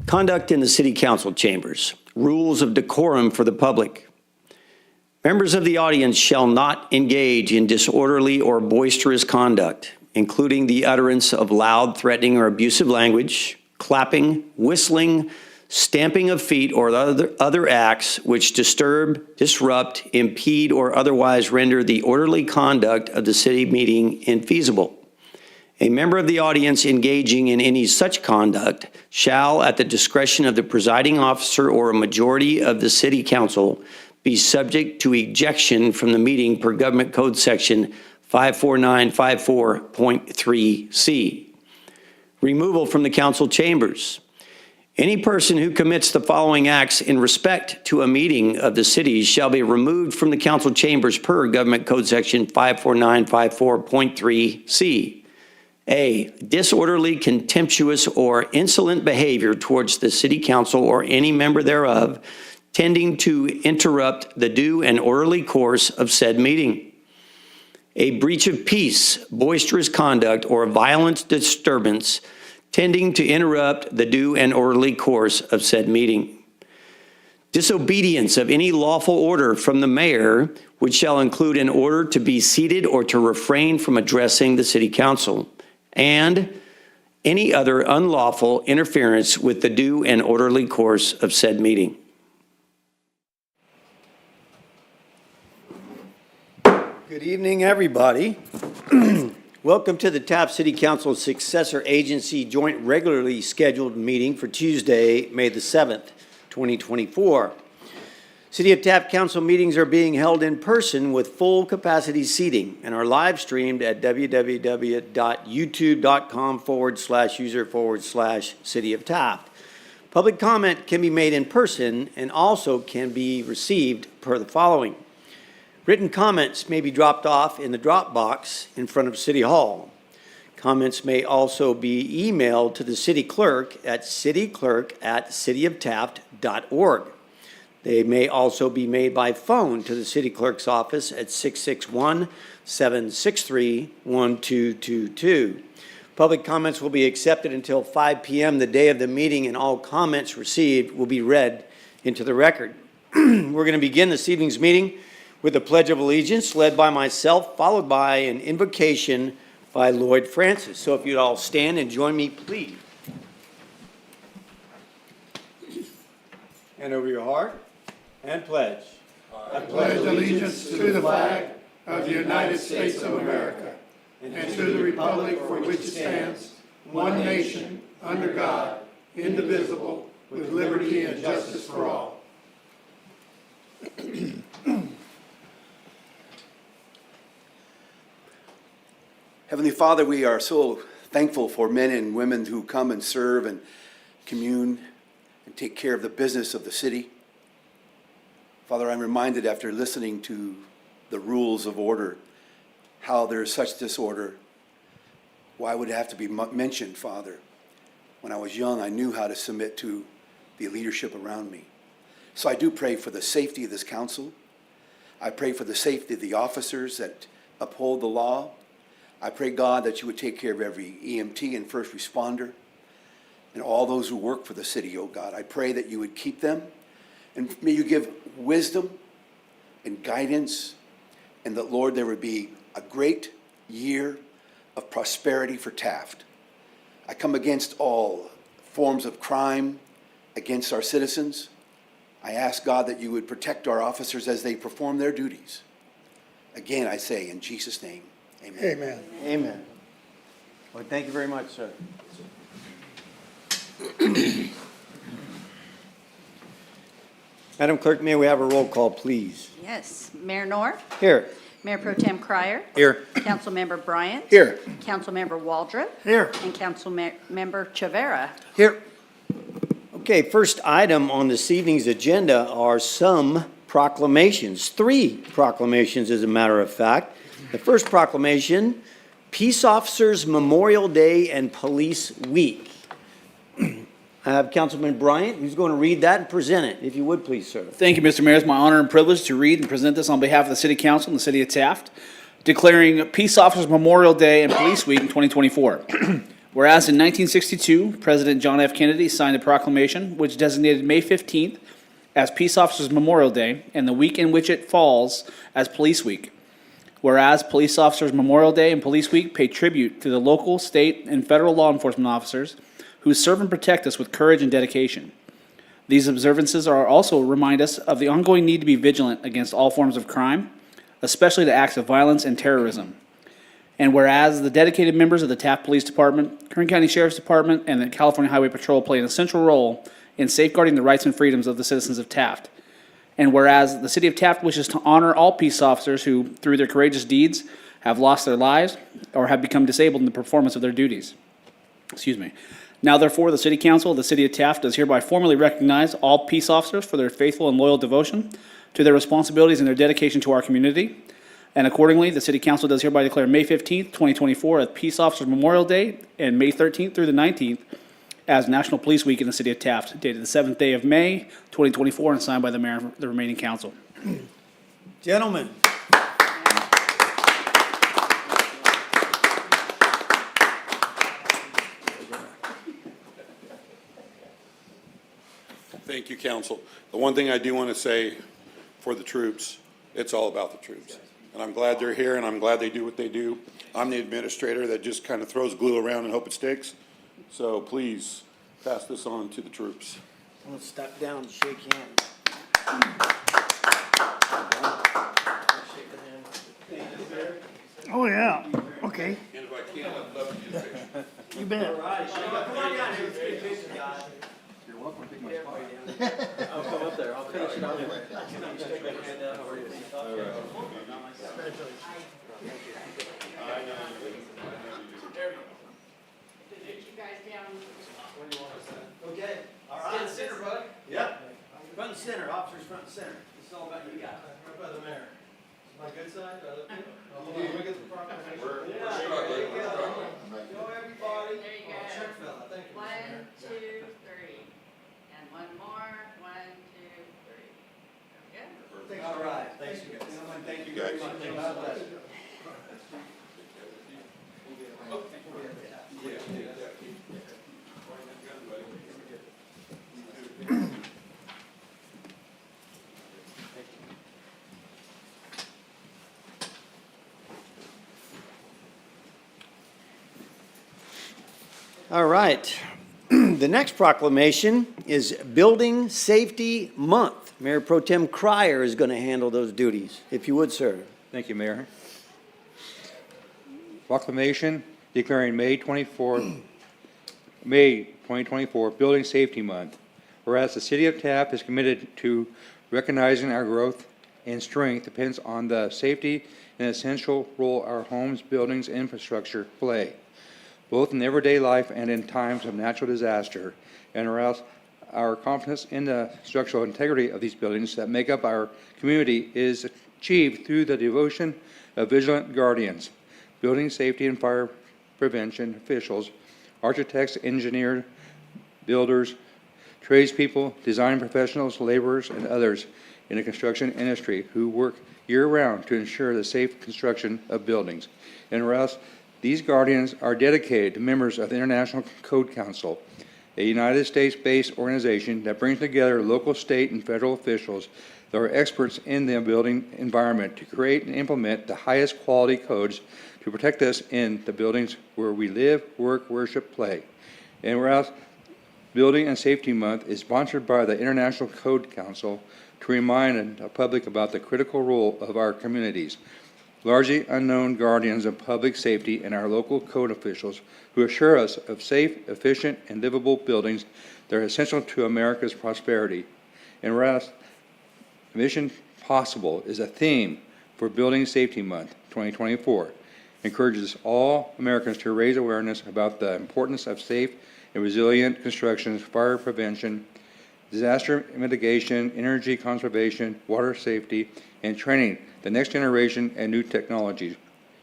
Conduct in the City Council chambers. Rules of decorum for the public. Members of the audience shall not engage in disorderly or boisterous conduct, including the utterance of loud, threatening, or abusive language, clapping, whistling, stamping of feet, or other acts which disturb, disrupt, impede, or otherwise render the orderly conduct of the city meeting infeasible. A member of the audience engaging in any such conduct shall, at the discretion of the presiding officer or a majority of the city council, be subject to ejection from the meeting per Government Code Section 54954.3C. Removal from the council chambers. Any person who commits the following acts in respect to a meeting of the city shall be removed from the council chambers per Government Code Section 54954.3C. A, disorderly, contemptuous, or insolent behavior towards the city council or any member thereof, tending to interrupt the due and orderly course of said meeting. A breach of peace, boisterous conduct, or violent disturbance tending to interrupt the due and orderly course of said meeting. Disobedience of any lawful order from the mayor, which shall include an order to be seated or to refrain from addressing the city council, and any other unlawful interference with the due and orderly course of said meeting. Good evening, everybody. Welcome to the Taft City Council Successor Agency Joint Regularly Scheduled Meeting for Tuesday, May the 7th, 2024. City of Taft Council meetings are being held in person with full capacity seating and are live streamed at www.youtube.com/user/City of Taft. Public comment can be made in person and also can be received per the following. Written comments may be dropped off in the drop box in front of City Hall. Comments may also be emailed to the city clerk at cityclerk@cityoftaft.org. They may also be made by phone to the city clerk's office at 661-763-1222. Public comments will be accepted until 5 p.m. the day of the meeting, and all comments received will be read into the record. We're going to begin this evening's meeting with the Pledge of Allegiance led by myself, followed by an invocation by Lloyd Francis. So if you'd all stand and join me, please. Hand over your heart and pledge. I pledge allegiance to the flag of the United States of America and to the republic for which it stands, one nation, under God, indivisible, with liberty and justice for all. Heavenly Father, we are so thankful for men and women who come and serve and commune and take care of the business of the city. Father, I'm reminded after listening to the rules of order, how there is such disorder. Why would it have to be mentioned, Father? When I was young, I knew how to submit to the leadership around me. So I do pray for the safety of this council. I pray for the safety of the officers that uphold the law. I pray, God, that you would take care of every EMT and first responder and all those who work for the city, oh God. I pray that you would keep them, and may you give wisdom and guidance, and that, Lord, there would be a great year of prosperity for Taft. I come against all forms of crime against our citizens. I ask, God, that you would protect our officers as they perform their duties. Again, I say, in Jesus' name, amen. Amen. Amen. Well, thank you very much, sir. Madam Clerk, may we have a roll call, please? Yes. Mayor Knorr? Here. Mayor Pro Tem Cryer? Here. Councilmember Bryant? Here. Councilmember Waldrop? Here. And Councilmember Chavera? Here. Okay, first item on this evening's agenda are some proclamations. 3 proclamations, as a matter of fact. The first proclamation, Peace Officers Memorial Day and Police Week. I have Councilman Bryant, who's going to read that and present it. If you would, please, sir. Thank you, Mr. Mayor. It's my honor and privilege to read and present this on behalf of the City Council and the City of Taft, declaring Peace Officers Memorial Day and Police Week in 2024. Whereas in 1962, President John F. Kennedy signed a proclamation which designated May 15th as Peace Officers Memorial Day and the week in which it falls as Police Week. Whereas Police Officers Memorial Day and Police Week pay tribute to the local, state, and federal law enforcement officers who serve and protect us with courage and dedication. These observances are also remind us of the ongoing need to be vigilant against all forms of crime, especially the acts of violence and terrorism. And whereas the dedicated members of the Taft Police Department, Kern County Sheriff's Department, and the California Highway Patrol play an essential role in safeguarding the rights and freedoms of the citizens of Taft. And whereas the City of Taft wishes to honor all peace officers who, through their courageous deeds, have lost their lives or have become disabled in the performance of their duties. Now therefore, the City Council of the City of Taft does hereby formally recognize all peace officers for their faithful and loyal devotion to their responsibilities and their dedication to our community. And accordingly, the City Council does hereby declare May 15th, 2024 as Peace Officers Memorial Day and May 13th through the 19th as National Police Week in the City of Taft, dated the 7th day of May, 2024, and signed by the mayor and the remaining council. Gentlemen. Thank you, council. The one thing I do want to say for the troops, it's all about the troops. And I'm glad they're here, and I'm glad they do what they do. I'm the administrator that just kind of throws glue around and hope it sticks. So please pass this on to the troops. Let's step down and shake hands. Oh, yeah, okay. And if I can, I'd love to get a picture. You bet. Come on down here, let's get a picture, guys. You're welcome to take my spot. I'll come up there, I'll finish it out. Okay, all right. Stand center, buddy. Yep. Front and center, officers front and center. This is all about you guys. Right by the mayor. My good side? Let me get the front. Yeah, there you go. Go, everybody. There you go. Check fella, thank you. 1, 2, 3. And one more. 1, 2, 3. Good. All right, thanks you guys. Gentlemen, thank you very much. God bless you. All right. The next proclamation is Building Safety Month. Mayor Pro Tem Cryer is going to handle those duties. If you would, sir. Thank you, Mayor. Proclamation declaring May 2024 Building Safety Month. Whereas the City of Taft is committed to recognizing our growth and strength depends on the safety and essential role our homes, buildings, and infrastructure play, both in everyday life and in times of natural disaster, and whereas our confidence in the structural integrity of these buildings that make up our community is achieved through the devotion of vigilant guardians, building safety and fire prevention officials, architects, engineers, builders, tradespeople, design professionals, laborers, and others in the construction industry who work year-round to ensure the safe construction of buildings. And whereas these guardians are dedicated to members of the International Code Council, a United States-based organization that brings together local, state, and federal officials that are experts in the building environment to create and implement the highest quality codes to protect us in the buildings where we live, work, worship, play. And whereas Building and Safety Month is sponsored by the International Code Council to remind the public about the critical role of our communities, largely unknown guardians of public safety and our local code officials who assure us of safe, efficient, and livable buildings that are essential to America's prosperity. And whereas Mission Possible is a theme for Building Safety Month 2024, encourages all Americans to raise awareness about the importance of safe and resilient construction, fire prevention, disaster mitigation, energy conservation, water safety, and training the next generation and new technologies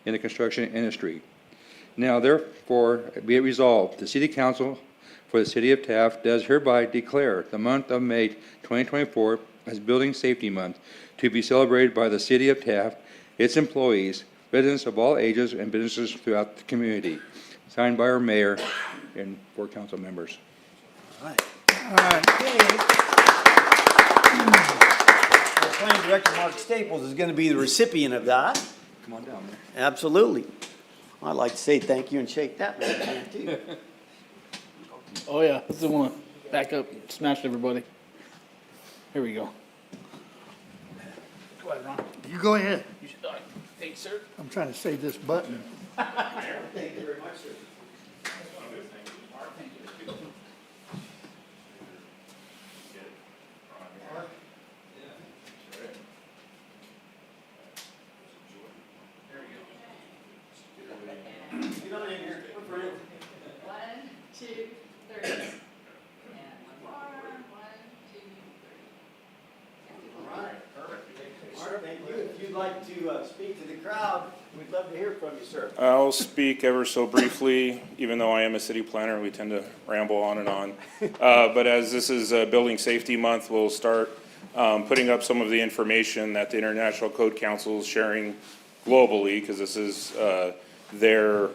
in the construction industry. Now, therefore, be it resolved, the City Council for the City of Taft does hereby declare the month of May 2024 as Building Safety Month to be celebrated by the City of Taft, its employees, residents of all ages, and businesses throughout the community. signed by our mayor and 4 council members. All right. Our planning director, Mark Staples, is going to be the recipient of that. Come on down, Mayor. Absolutely. I'd like to say thank you and shake that man's hand, too. Oh, yeah. This is one. Back up. Smash everybody. Here we go. Go ahead, Ron. You go ahead. You should, thanks, sir. I'm trying to save this button. Thank you very much, sir. One, two, three. And one more, one, two, three. Mark, thank you. If you'd like to speak to the crowd, we'd love to hear from you, sir. I'll speak ever so briefly, even though I am a city planner, we tend to ramble on and on. But as this is Building Safety Month, we'll start putting up some of the information that the International Code Council is sharing globally, because this is their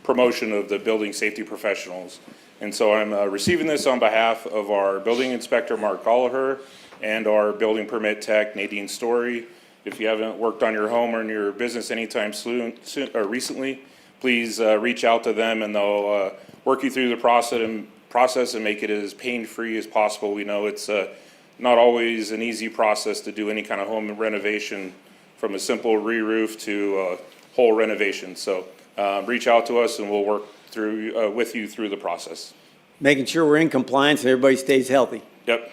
promotion of the building safety professionals. And so I'm receiving this on behalf of our building inspector, Mark Gallagher, and our building permit tech, Nadine Story. If you haven't worked on your home or in your business anytime soon or recently, please reach out to them, and they'll work you through the process and make it as pain-free as possible. We know it's not always an easy process to do any kind of home renovation, from a simple re-roof to a whole renovation. So reach out to us and we'll work through with you through the process. Making sure we're in compliance and everybody stays healthy. Yep.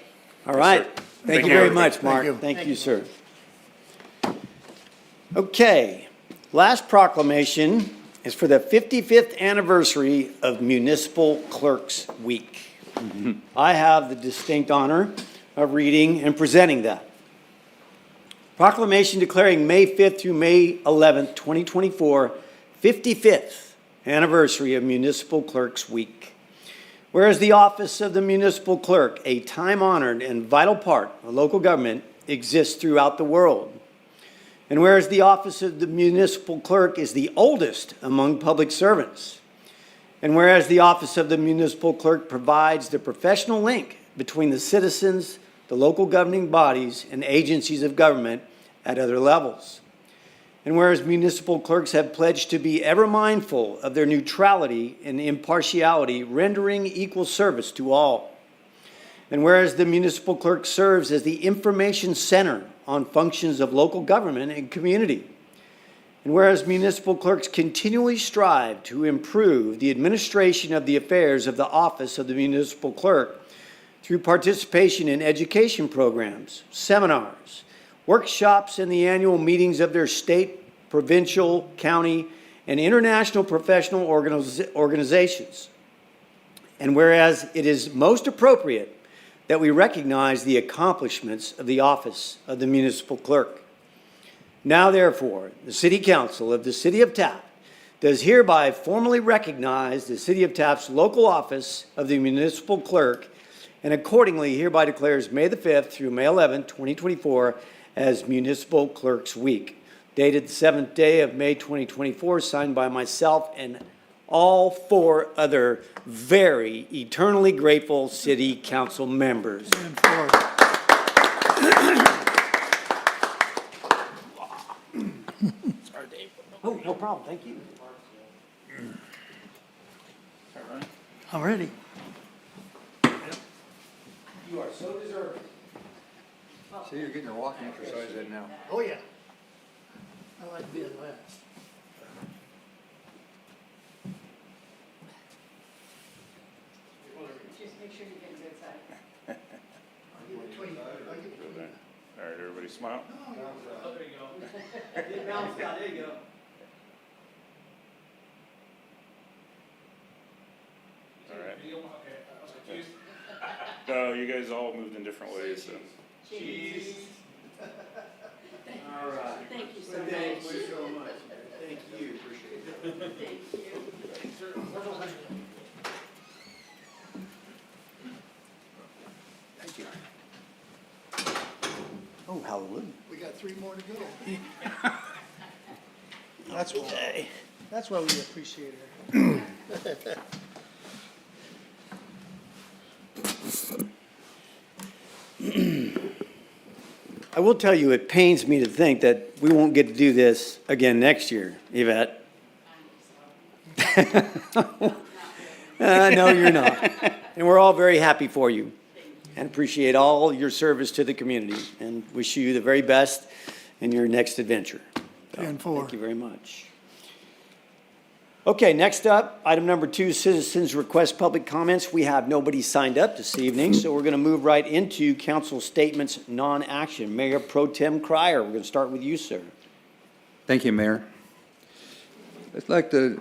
All right. sir. Thank you you. very much, Mark. you. Thank you, sir. Okay, last proclamation is for the 55th anniversary of Municipal Clerks Week. I have the distinct honor of reading and presenting that. Proclamation declaring May 5th through May 11th, 2024, 55th anniversary of Municipal Clerks Week. Whereas the office of the municipal clerk, a time-honored and vital part of local government, exists throughout the world. And whereas the office of the municipal clerk is the oldest among public servants. And whereas the office of the municipal clerk provides the professional link between the citizens, the local governing bodies, and agencies of government at other levels. And whereas municipal clerks have pledged to be ever mindful of their neutrality and impartiality, rendering equal service to all. And whereas the municipal clerk serves as the information center on functions of local government and community. And whereas municipal clerks continually strive to improve the administration of the affairs of the office of the municipal clerk through participation in education programs, seminars, workshops, and the annual meetings of their state, provincial, county, and international professional organizations. And whereas it is most appropriate that we recognize the accomplishments of the office of the municipal clerk. Now, therefore, the City Council of the City of Taft does hereby formally recognize the City of Taft's local office of the municipal clerk, and accordingly hereby declares May the 5th through May 11th, 2024 as Municipal Clerks Week, dated the 7th day of May 2024, signed by myself and all 4 other very eternally grateful City Council members. And for Sorry, Dave. Oh, no problem, thank you. I'm ready. You are so deserving. See, you're getting your walking exercise in now. Oh, yeah. I like being last. Just make sure you get a good side. All right, everybody smile. Get balanced out, there you go. All right. No, you guys all moved in different ways, so. Cheese. All right. Thank you so Thank much. you so much. Thank you. Thank you. Thank you. Oh, hallelujah. We got 3 more to go. That's okay. That's why we appreciate her. I will tell you, it pains me to think that we won't get to do this again next year, Yvette. No, you're not. And we're all very happy for you and appreciate all your service to the community and wish you the very best in your next adventure. So, 10-4. Thank you very much. Okay, next up, item number 2, citizens request public comments. We have nobody signed up this evening, so we're going to move right into council statements, non-action. Mayor Pro Tem Cryer, we're going to start with you, sir. Thank you, Mayor. I'd like to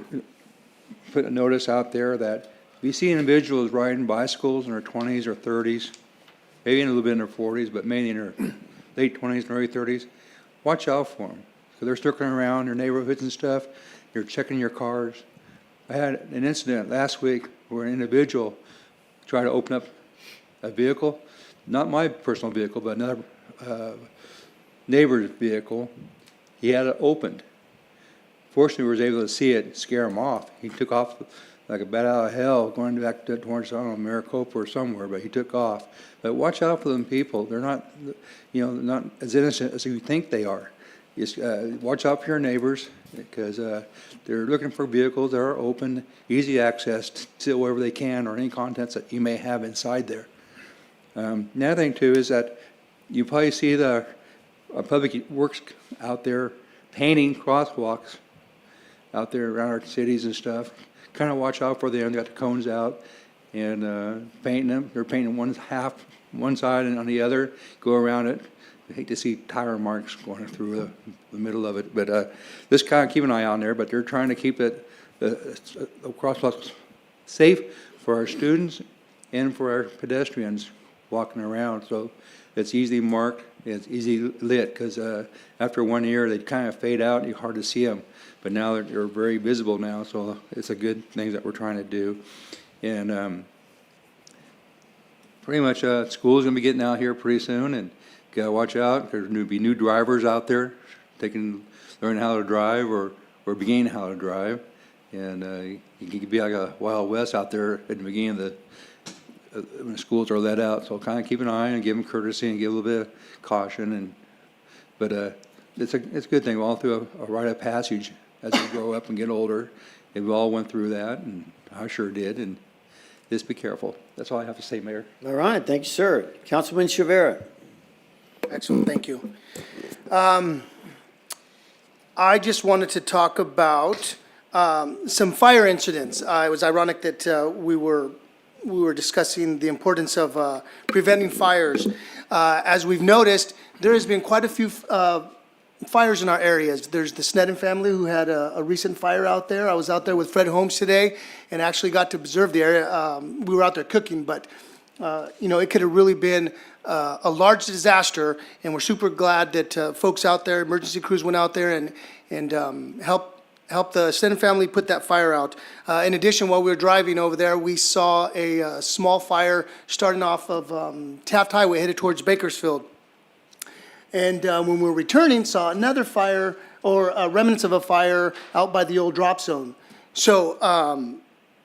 put a notice out there that if you see individuals riding bicycles in their 20s or 30s, maybe a little bit in their 40s, but mainly in their late 20s and early 30s, watch out for them. Because they're circling around their neighborhoods and stuff. You're checking your cars. I had an incident last week where an individual tried to open up a vehicle, not my personal vehicle, but another neighbor's vehicle. He had it opened. Fortunately, we was able to see it, scare him off. He took off like a bat out of hell, going back towards, I don't know, Maricopa or somewhere, but he took off. But watch out for them people. They're not, not as innocent as you think they are. Just, watch out for your neighbors, because they're looking for vehicles that are open, easy access to wherever they can, or any contents that you may have inside there. Another thing too is that you probably see the public works out there painting crosswalks out there around our cities and stuff. Kind of watch out for them. They got the cones out and painting them. They're painting one side and on the other, go around it. I hate to see tire marks going through the middle of it, but just kind of keep an eye on there. But they're trying to keep it the crosswalks safe for our students and for our pedestrians walking around. So it's easily marked, it's easy lit, because after 1 year they kind of fade out and you're hard to see them. But now they're very visible now, so it's a good thing that we're trying to do. And pretty much school's going to be getting out here pretty soon, and gotta watch out. There's going to be new drivers out there. They can learn how to drive or beginning how to drive. And you can be like a Wild West out there at the beginning of when the schools are let out. So kind of keep an eye and give them courtesy and give a little bit of caution. But it's a good thing all through a rite of passage as we grow up and get older. And we all went through that, and I sure did. And just be careful. That's all I have to say, Mayor. All right, thank you, sir. Councilman Chavera. Excellent, thank you. I just wanted to talk about some fire incidents. It was ironic that we were discussing the importance of preventing fires. As we've noticed, there has been quite a few fires in our areas. There's the Sneddon family who had a recent fire out there. I was out there with Fred Holmes today and actually got to observe the area. We were out there cooking, but it could have really been a large disaster, and we're super glad that folks out there, emergency crews went out there and helped the Sneddon family put that fire out. In addition, while we were driving over there, we saw a small fire starting off of Taft Highway headed towards Bakersfield. And when we were returning, saw another fire, or remnants of a fire out by the old drop zone. So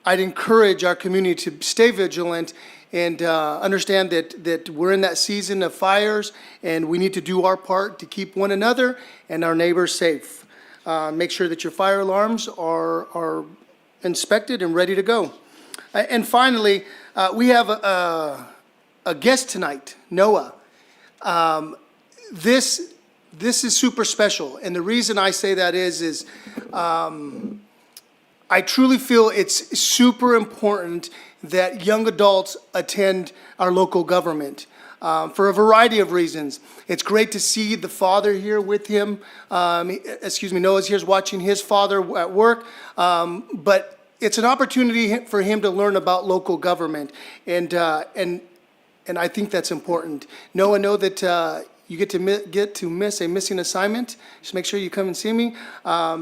I'd encourage our community to stay vigilant and understand that we're in that season of fires, and we need to do our part to keep one another and our neighbors safe. Make sure that your fire alarms are inspected and ready to go. And finally, we have a guest tonight, Noah. This is super special, and the reason I say that is I truly feel it's super important that young adults attend our local government for a variety of reasons. It's great to see the father here with him. Noah's here watching his father at work, but it's an opportunity for him to learn about local government, and I think that's important. Noah, know that you get to miss a missing assignment. Just make sure you come and see me,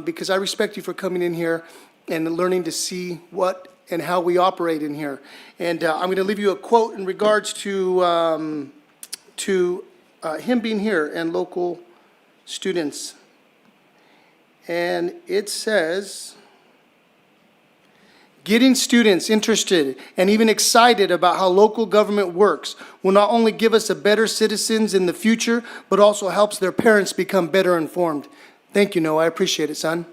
because I respect you for coming in here and learning to see what and how we operate in here. And I'm going to leave you a quote in regards to him being here and local students. And it says, Getting students interested and even excited about how local government works will not only give us a better citizens in the future, but also helps their parents become better informed. Thank you, Noah. I appreciate it, son.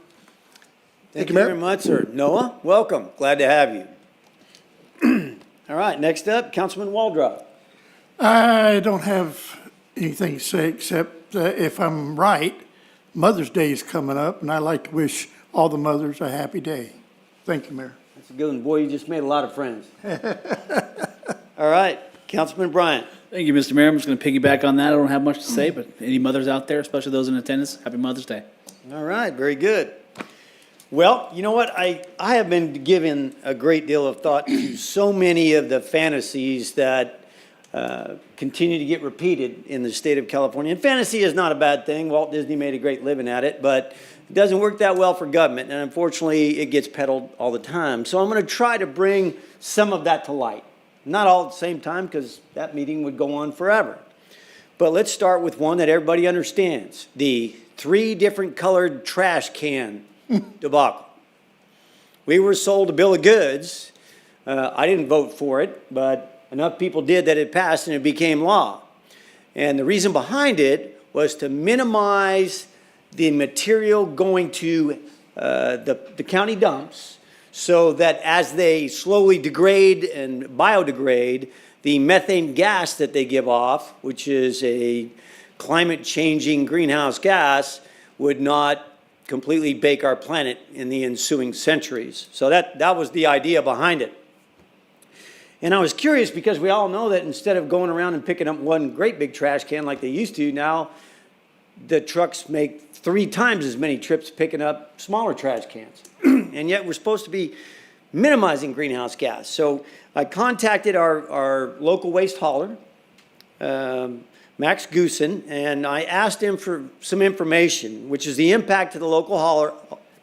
Thank you, you Mayor. very much, sir. Noah, welcome. Glad to have you. All right, next up, Councilman Waldrop. I don't have anything to say except if I'm right, Mother's Day is coming up, and I'd like to wish all the mothers a happy day. Thank you, Mayor. That's a good one. Boy, you just made a lot of friends. All right, Councilman Bryant. Thank you, Mr. Mayor. I'm just going to piggyback on that. I don't have much to say, but any mothers out there, especially those in attendance, happy Mother's Day. All right, very good. Well, you know what? I have been giving a great deal of thought to so many of the fantasies that continue to get repeated in the state of California. And fantasy is not a bad thing. Walt Disney made a great living at it, but it doesn't work that well for government. And unfortunately, it gets peddled all the time. So I'm going to try to bring some of that to light. Not all at the same time, because that meeting would go on forever. But let's start with one that everybody understands. The 3 different colored trash can debacle. We were sold a bill of goods. I didn't vote for it, but enough people did that it passed and it became law. And the reason behind it was to minimize the material going to the county dumps, so that as they slowly degrade and biodegrade, the methane gas that they give off, which is a climate-changing greenhouse gas, would not completely bake our planet in the ensuing centuries. So that was the idea behind it. And I was curious because we all know that instead of going around and picking up one great big trash can like they used to, now the trucks make 3 times as many trips picking up smaller trash cans. And yet we're supposed to be minimizing greenhouse gas. So I contacted our local waste hauler, Max Goosen, and I asked him for some information, which is the impact to the local hauler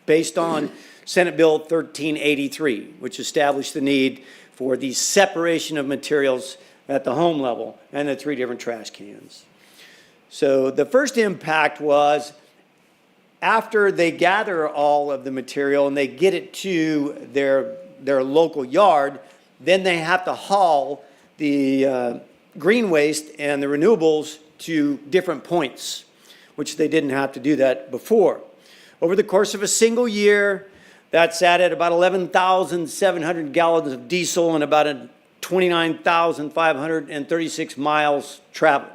based on Senate Bill 1383, which established the need for the separation of materials at the home level and the 3 different trash cans. So the first impact was after they gather all of the material and they get it to their local yard, then they have to haul the green waste and the renewables to different points, which they didn't have to do that before. Over the course of a single year, that's added about 11,700 gallons of diesel and about 29,536 miles traveled.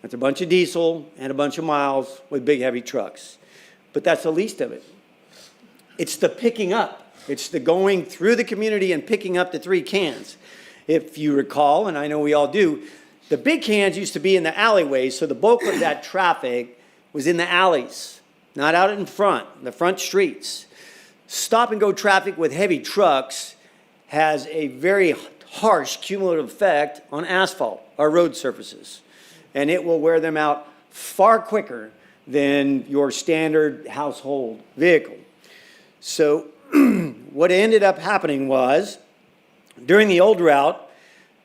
That's a bunch of diesel and a bunch of miles with big, heavy trucks. But that's the least of it. It's the picking up. It's the going through the community and picking up the 3 cans. If you recall, and I know we all do, the big cans used to be in the alleyways, so the bulk of that traffic was in the alleys, not out in front, the front streets. Stop-and-go traffic with heavy trucks has a very harsh cumulative effect on asphalt, our road surfaces. And it will wear them out far quicker than your standard household vehicle. So what ended up happening was, during the old route,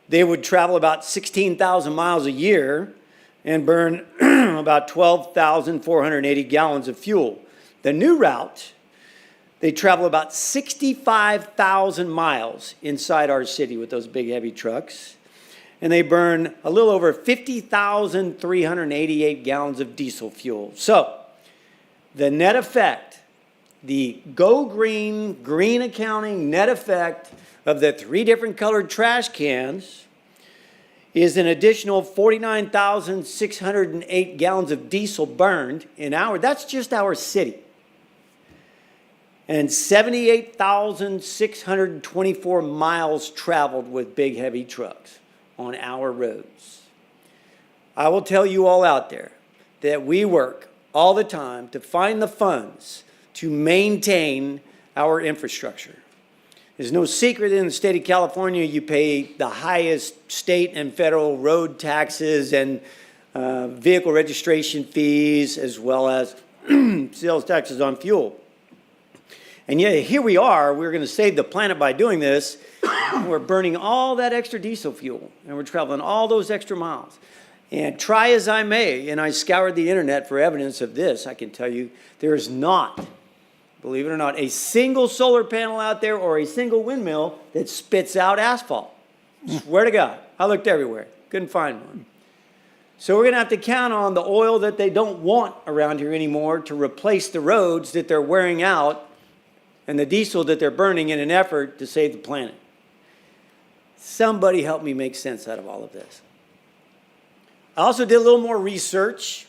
they would travel about 16,000 miles a year and burn about 12,480 gallons of fuel. The new route, they travel about 65,000 miles inside our city with those big, heavy trucks. And they burn a little over 50,388 gallons of diesel fuel. So the net effect, the Go Green, green accounting net effect of the 3 different colored trash cans is an additional 49,608 gallons of diesel burned in that's just our city. And 78,624 miles traveled with big, heavy trucks on our roads. I will tell you all out there that we work all the time to find the funds to maintain our infrastructure. There's no secret in the state of California you pay the highest state and federal road taxes and vehicle registration fees, as well as sales taxes on fuel. And yet here we are, we're going to save the planet by doing this. We're burning all that extra diesel fuel, and we're traveling all those extra miles. And try as I may, and I scoured the internet for evidence of this, I can tell you there is not believe it or not, a single solar panel out there or a single windmill that spits out asphalt. Swear to God, I looked everywhere, couldn't find one. So we're going to have to count on the oil that they don't want around here anymore to replace the roads that they're wearing out and the diesel that they're burning in an effort to save the planet. Somebody help me make sense out of all of this. I also did a little more research.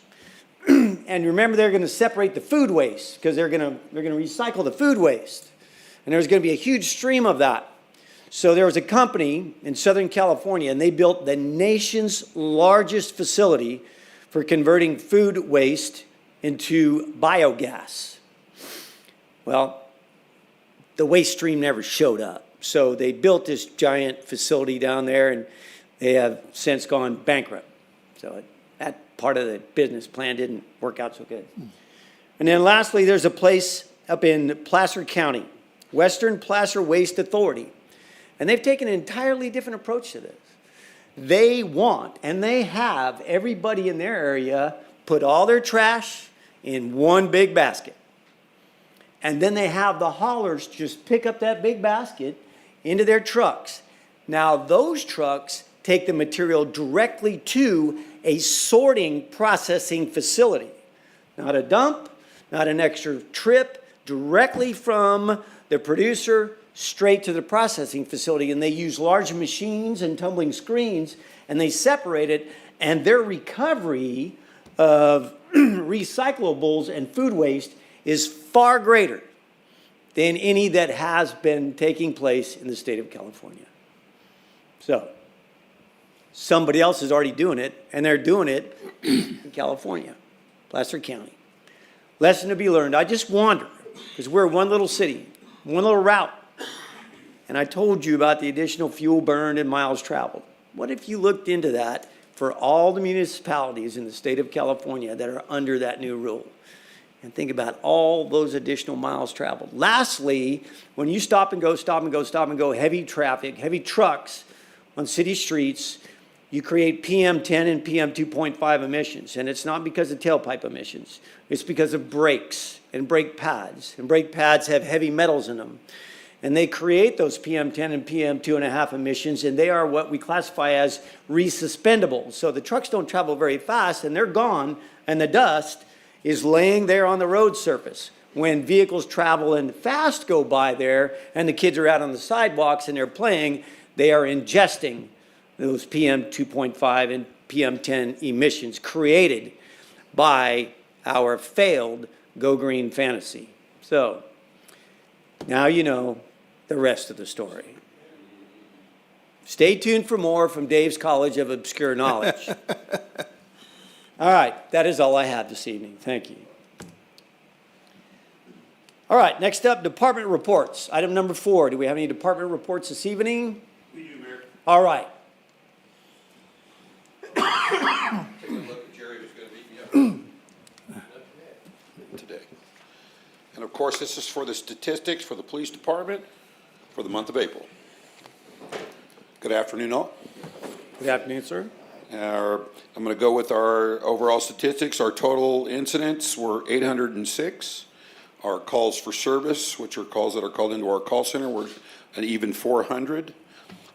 And remember, they're going to separate the food waste because they're going to recycle the food waste. And there's going to be a huge stream of that. So there was a company in Southern California, and they built the nation's largest facility for converting food waste into biogas. Well, the waste stream never showed up. So they built this giant facility down there, and they have since gone bankrupt. So that part of the business plan didn't work out so good. And then lastly, there's a place up in Placer County, Western Placer Waste Authority. And they've taken an entirely different approach to this. They want, and they have, everybody in their area put all their trash in one big basket. And then they have the haulers just pick up that big basket into their trucks. Now, those trucks take the material directly to a sorting processing facility. Not a dump, not an extra trip, directly from the producer straight to the processing facility. And they use large machines and tumbling screens, and they separate it, and their recovery of recyclables and food waste is far greater than any that has been taking place in the state of California. So, somebody else is already doing it, and they're doing it in California, Placer County. Lesson to be learned. I just wonder, because we're one little city, one little route, and I told you about the additional fuel burned and miles traveled. What if you looked into that for all the municipalities in the state of California that are under that new rule? And think about all those additional miles traveled. Lastly, when you stop and go heavy traffic, heavy trucks on city streets, you create PM10 and PM2.5 emissions. And it's not because of tailpipe emissions. It's because of brakes and brake pads. And brake pads have heavy metals in them. And they create those PM10 and PM2.5 emissions, and they are what we classify as resuspendable. So the trucks don't travel very fast, and they're gone, and the dust is laying there on the road surface. When vehicles travel and fast go by there, and the kids are out on the sidewalks and they're playing, they are ingesting those PM2.5 and PM10 emissions created by our failed Go Green fantasy. So now you know the rest of the story. Stay tuned for more from Dave's College of Obscure Knowledge. All right, that is all I have this evening. Thank you. All right, next up, department reports. Item number 4. Do we have any department reports this evening? We do, Mayor. All right. Take a look at Jerry, who's going to beat me up today. And of course, this is for the statistics for the police department for the month of April. Good afternoon, all. Good afternoon, sir. I'm going to go with our overall statistics. Our total incidents were 806. Our calls for service, which are calls that are called into our call center, were an even 400.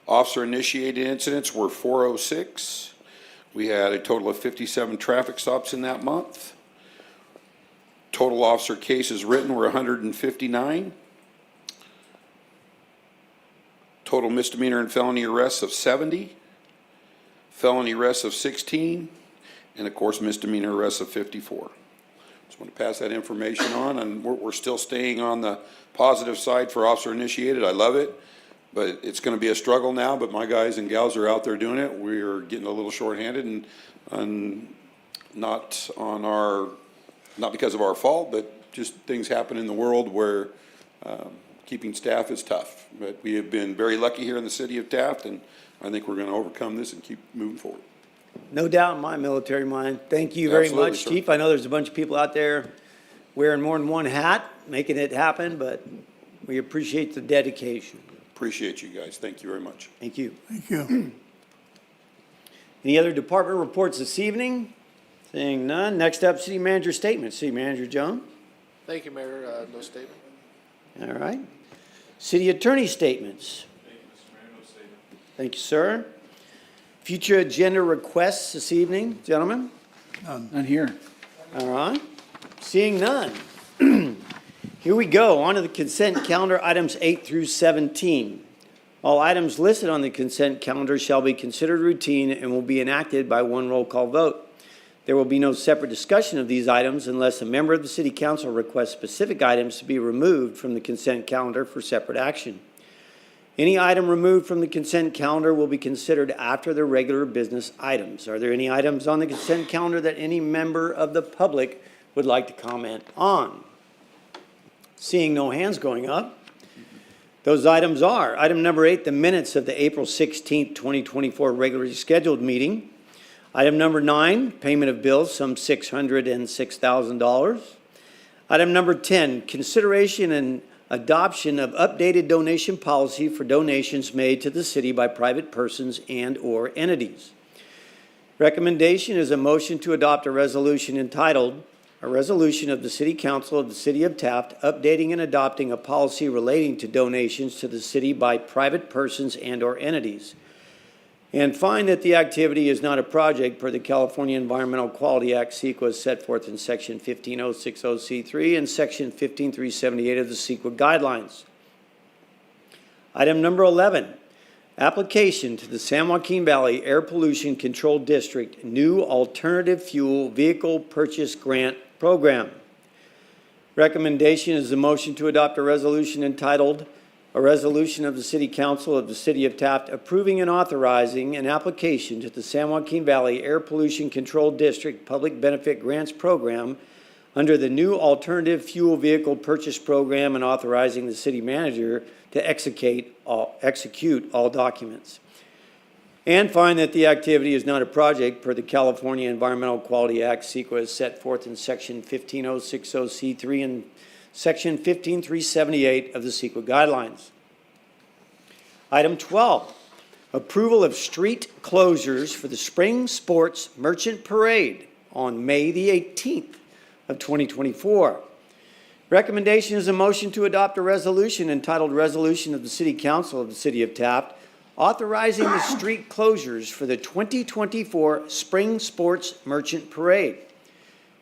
Officer-initiated incidents were 406. We had a total of 57 traffic stops in that month. Total officer cases written were 159. Total misdemeanor and felony arrests of 70. Felony arrests of 16. And of course, misdemeanor arrests of 54. Just want to pass that information on, and we're still staying on the positive side for officer initiated. I love it, but it's going to be a struggle now, but my guys and gals are out there doing it. We're getting a little shorthanded and not because of our fault, but just things happen in the world where keeping staff is tough. But we have been very lucky here in the city of Taft, and I think we're going to overcome this and keep moving forward. No doubt in my military mind. Thank you very Absolutely, much, sir. Chief. I know there's a bunch of people out there wearing more than one hat, making it happen, but we appreciate the dedication. Appreciate you guys. Thank you very much. Thank you. Thank you. Any other department reports this evening? Seeing none. Next up, City Manager statement. City Manager Jones. Thank you, Mayor. No statement. All right. City attorney statements. Thank you, sir. Future agenda requests this evening, gentlemen? None here. All right. Seeing none. Here we go. On to the consent calendar, items 8 through 17. All items listed on the consent calendar shall be considered routine and will be enacted by one roll call vote. There will be no separate discussion of these items unless a member of the City Council requests specific items to be removed from the consent calendar for separate action. Any item removed from the consent calendar will be considered after the regular business items. Are there any items on the consent calendar that any member of the public would like to comment on? Seeing no hands going up, those items are item number 8, the minutes of the April 16th, 2024 regularly scheduled meeting. Item number 9, payment of bills, some $606,000. Item number 10, consideration and adoption of updated donation policy for donations made to the city by private persons and/or entities. Recommendation is a motion to adopt a resolution entitled, "A Resolution of the City Council of the City of Taft updating and adopting a policy relating to donations to the city by private persons and/or entities." And find that the activity is not a project per the California Environmental Quality Act, CEQA, set forth in Section 15060C3 and Section 15378 of the CEQA guidelines. Item number 11, application to the San Joaquin Valley Air Pollution Control District New Alternative Fuel Vehicle Purchase Grant Program. Recommendation is a motion to adopt a resolution entitled, "A Resolution of the City Council of the City of Taft approving and authorizing an application to the San Joaquin Valley Air Pollution Control District Public Benefit Grants Program under the New Alternative Fuel Vehicle Purchase Program and authorizing the city manager to execute all documents." And find that the activity is not a project per the California Environmental Quality Act, CEQA, as set forth in Section 15060C3 and Section 15378 of the CEQA guidelines. Item 12, approval of street closures for the Spring Sports Merchant Parade on May the 18th of 2024. Recommendation is a motion to adopt a resolution entitled Resolution of the City Council of the City of Taft authorizing the street closures for the 2024 Spring Sports Merchant Parade.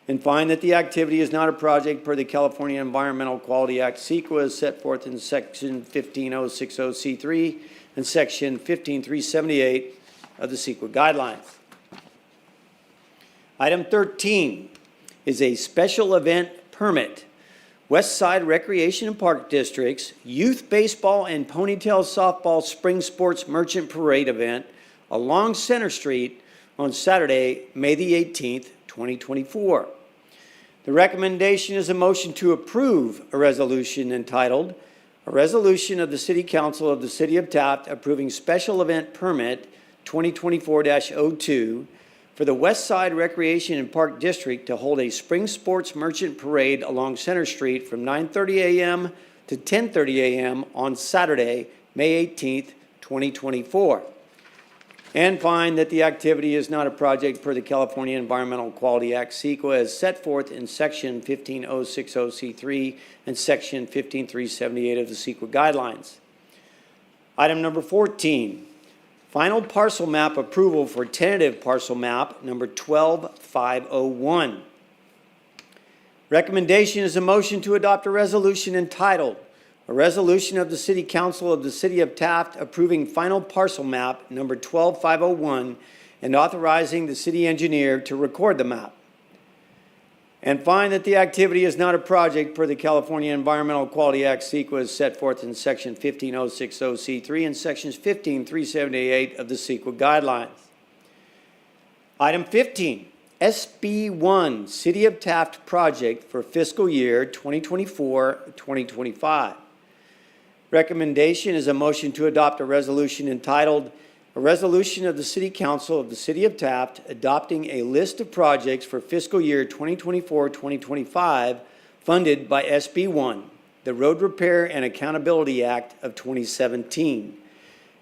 And find that the activity is not a project per the California Environmental Quality Act, CEQA, as set forth in Section 15060C3 and Section 15378 of the CEQA guidelines. Item 13 is a special event permit. West Side Recreation and Park District's Youth Baseball and Ponytail Softball Spring Sports Merchant Parade event along Center Street on Saturday, May the 18th, 2024. The recommendation is a motion to approve a resolution entitled, "A Resolution of the City Council of the City of Taft approving special event permit 2024-02 for the West Side Recreation and Park District to hold a Spring Sports Merchant Parade along Center Street from 9:30 a.m. to 10:30 a.m. on Saturday, May 18th, 2024. And find that the activity is not a project per the California Environmental Quality Act, CEQA, as set forth in Section 15060C3 and Section 15378 of the CEQA guidelines. Item number 14, final parcel map approval for tentative parcel map number 12501. Recommendation is a motion to adopt a resolution entitled, "A Resolution of the City Council of the City of Taft approving final parcel map number 12501 and authorizing the city engineer to record the map." And find that the activity is not a project per the California Environmental Quality Act, CEQA, as set forth in Section 15060C3 and Sections 15378 of the CEQA guidelines. Item 15, SB1 City of Taft project for fiscal year 2024-2025. Recommendation is a motion to adopt a resolution entitled, "A Resolution of the City Council of the City of Taft adopting a list of projects for fiscal year 2024-2025 funded by SB1, the Road Repair and Accountability Act of 2017."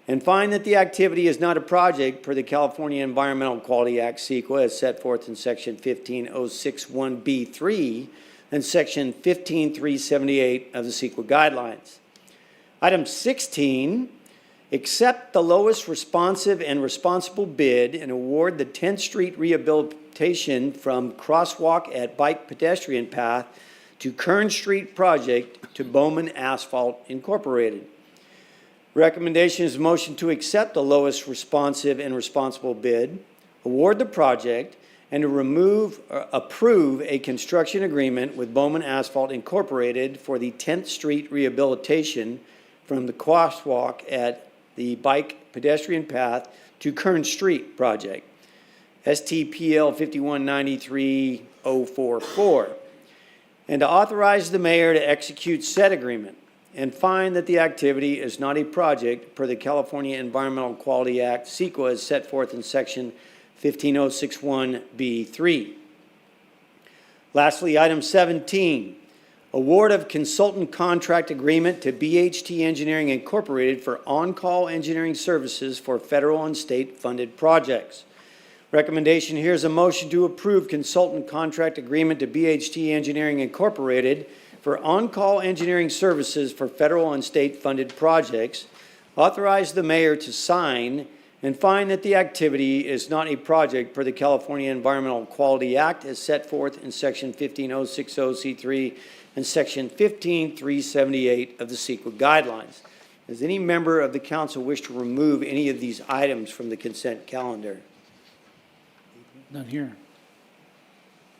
And find that the activity is not a project per the California Environmental Quality Act, CEQA, as set forth in Section 15061B3 and Section 15378 of the CEQA guidelines. Item 16, accept the lowest responsive and responsible bid and award the 10th Street rehabilitation from crosswalk at bike pedestrian path to Kern Street project to Bowman Asphalt Incorporated. Recommendation is a motion to accept the lowest responsive and responsible bid, award the project, and to approve a construction agreement with Bowman Asphalt Incorporated for the 10th Street rehabilitation from the crosswalk at the bike pedestrian path to Kern Street project, STPL 5193044, and to authorize the mayor to execute said agreement and find that the activity is not a project per the California Environmental Quality Act, CEQA, as set forth in Section 15061B3. Lastly, item 17, award of consultant contract agreement to BHT Engineering Incorporated for on-call engineering services for federal and state-funded projects. Recommendation here is a motion to approve consultant contract agreement to BHT Engineering Incorporated for on-call engineering services for federal and state-funded projects, authorize the mayor to sign, and find that the activity is not a project per the California Environmental Quality Act as set forth in Section 15060C3 and Section 15378 of the CEQA guidelines. Does any member of the council wish to remove any of these items from the consent calendar? None here.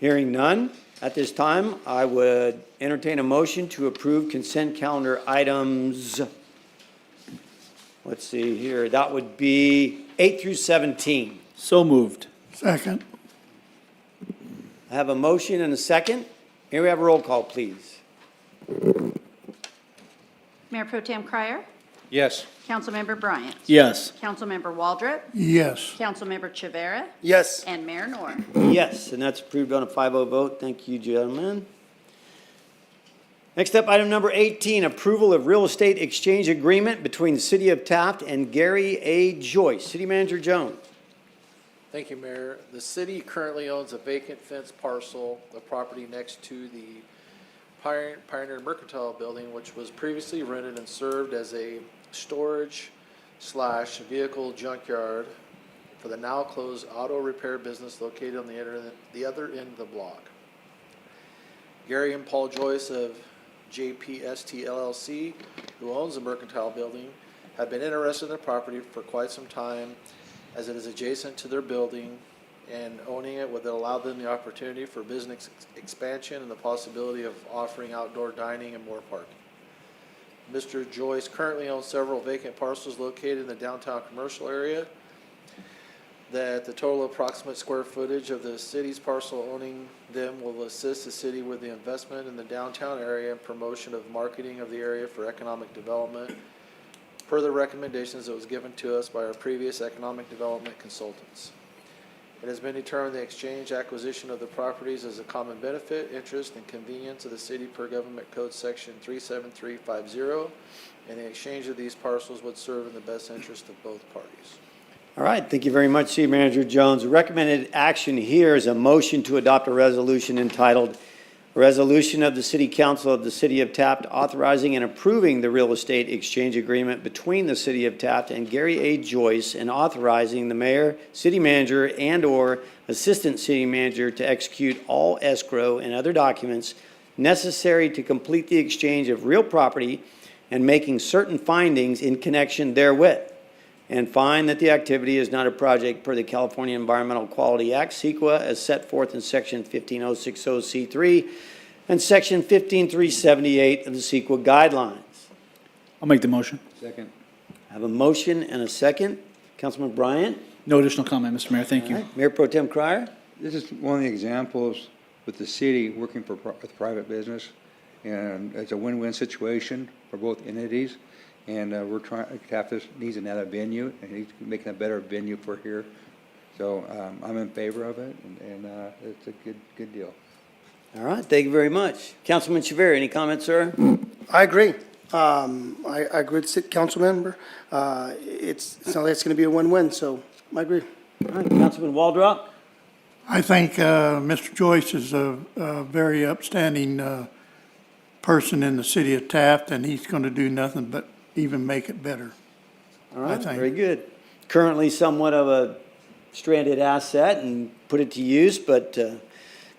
Hearing none, at this time, I would entertain a motion to approve consent calendar items. Let's see here, that would be 8 through 17. So moved. Second. I have a motion and a second. May we have a roll call, please? Mayor Pro Tem Cryer? Yes. Councilmember Bryant? Yes. Councilmember Waldrop? Yes. Councilmember Chivera? Yes. And Mayor Noor. Yes, and that's approved on a 5-0 vote. Thank you, gentlemen. Next up, item number 18, approval of real estate exchange agreement between the City of Taft and Gary A. Joyce. City Manager Jones. Thank you, Mayor. The city currently owns a vacant fenced parcel of property next to the Pioneer Mercantile Building, which was previously rented and served as a storage/vehicle junkyard for the now closed auto repair business located on the other end of the block. Gary and Paul Joyce of JPST LLC, who owns the Mercantile Building, have been interested in the property for quite some time, as it is adjacent to their building, and owning it would allow them the opportunity for business expansion and the possibility of offering outdoor dining and more parking. Mr. Joyce currently owns several vacant parcels located in the downtown commercial area, that the total approximate square footage of the city's parcel owning them will assist the city with the investment in the downtown area and promotion of marketing of the area for economic development, per the recommendations that was given to us by our previous economic development consultants. It has been determined the exchange acquisition of the properties is a common benefit, interest, and convenience of the city per Government Code Section 37350, and the exchange of these parcels would serve in the best interest of both parties. All right, thank you very much, City Manager Jones. The recommended action here is a motion to adopt a resolution entitled, "A Resolution of the City Council of the City of Taft authorizing and approving the real estate exchange agreement between the City of Taft and Gary A. Joyce, and authorizing the mayor, city manager, and/or assistant city manager to execute all escrow and other documents necessary to complete the exchange of real property and making certain findings in connection therewith, and find that the activity is not a project per the California Environmental Quality Act, CEQA, as set forth in Section 15060C3 and Section 15378 of the CEQA guidelines." I'll make the motion. Second. I have a motion and a second. Councilman Bryant? No additional comment, Mr. Mayor. Thank you. All right. Mayor Pro Tem Cryer? This is one of the examples with the city working with private business, and it's a win-win situation for both entities. And we're trying, Taft needs another venue, and he's making a better venue for here. So I'm in favor of it, and it's a good deal. All right, thank you very much. Councilman Chivera, any comments, sir? I agree. I agree with the council member. It sounds like it's going to be a win-win, so I agree. All right, Councilman Waldrop? I think Mr. Joyce is a very upstanding person in the city of Taft, and he's going to do nothing but even make it better. All right, think. very good. Currently somewhat of a stranded asset and put it to use, but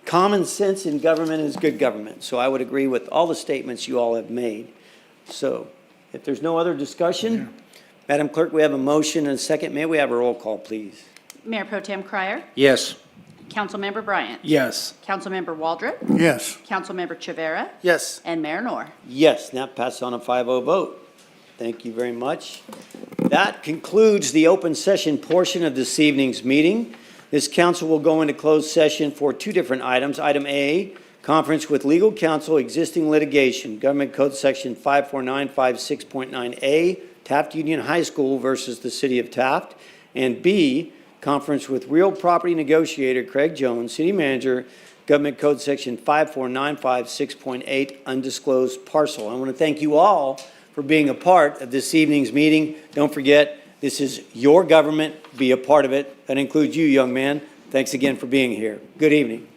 common sense in government is good government. So I would agree with all the statements you all have made. So if there's no other discussion, Madam Clerk, we have a motion and a second. May we have a roll call, please? Mayor Pro Tem Cryer, Yes. Councilmember Bryant, Yes. Councilmember Waldrop, Yes. Councilmember Chavera, Yes. and Mayor Noor. Yes, and that passes on a 5-0 vote. Thank you very much. That concludes the open session portion of this evening's meeting. This council will go into closed session for two different items. Item A, conference with legal counsel, existing litigation, Government Code Section 54956.9A, Taft Union High School versus the City of Taft. And B, conference with real property negotiator Craig Jones, City Manager, Government Code Section 54956.8, undisclosed parcel. I want to thank you all for being a part of this evening's meeting. Don't forget, this is your government. Be a part of it. That includes you, young man. Thanks again for being here. Good evening.